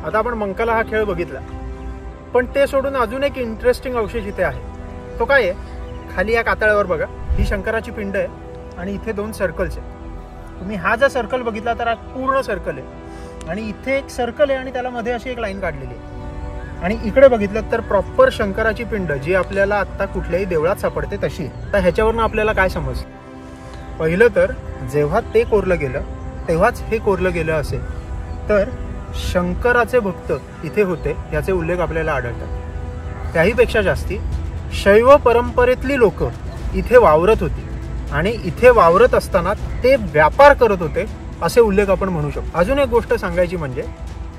आता आपण मंकाला हा खेळ बघितला, पण ते सोडून अजून एक इंटरेस्टिंग अवशेष इथे आहे. तो काय आहे? खाली या कातळावर बघा, ही शंकराची पिंड आहे आणि इथे 2 सर्कल्स आहेत. तुम्ही हा जर सर्कल बघितला तर हा पूर्ण सर्कल आहे आणि इथे एक सर्कल आहे आणि त्याला मध्ये अशी एक लाईन काढलेली आहे. आणि इकडे बघितलं तर प्रॉपर शंकराची पिंड जी आपल्याला आत्ता कुठल्याही देवळात सापडते तशी आहे. तर ह्याच्यावरून आपल्याला काय समजतं? पहिलं तर जेव्हा ते कोरलं गेलं तेव्हाच हे कोरलं गेलं असेल तर शंकराचे भक्त इथे होते याचे उल्लेख आपल्याला आढळतात. त्याहीपेक्षा जास्ती शैव परंपरेतली लोक इथे वावरत होती आणि इथे वावरत असताना ते व्यापार करत होते असे उल्लेख आपण म्हणू शकतो. अजून एक गोष्ट सांगायची म्हणजे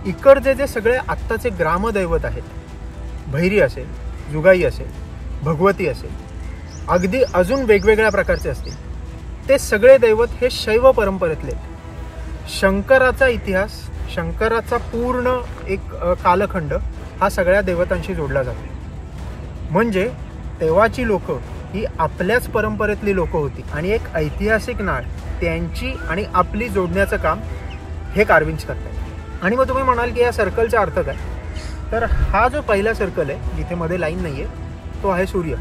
इकडचे जे सगळे आत्ताचे ग्रामदैवत आहेत, भैरी असेल, जुगाई असेल, भगवती असेल, अगदी अजून वेगवेगळ्या प्रकारचे असतील, ते सगळे दैवत हे शैव परंपरेतले. शंकराचा इतिहास, शंकराचा पूर्ण एक कालखंड हा सगळ्या देवतांशी जोडला जातो. म्हणजे तेव्हाची लोक ही आपल्याच परंपरेतली लोक होती आणि एक ऐतिहासिक नाळ त्यांची आणि आपली जोडण्याचं काम हे कार्विंग्स करतात. आणि मग तुम्ही म्हणाल की या सर्कलचा अर्थ काय? तर हा जो पहिला सर्कल आहे जिथे मध्ये लाईन नाही आहे तो आहे सूर्य,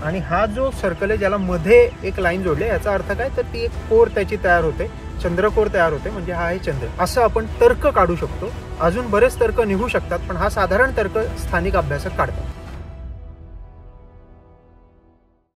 आणि हा जो सर्कल आहे ज्याला मध्ये एक लाईन जोडली याचा अर्थ काय? तर ती एक कोर त्याची तयार होते, चंद्रकोर तयार होते, म्हणजे हा आहे चंद्र. असं आपण तर्क काढू शकतो. अजून बरेच तर्क निघू शकतात, पण हा साधारण तर्क स्थानिक अभ्यासक काढतात.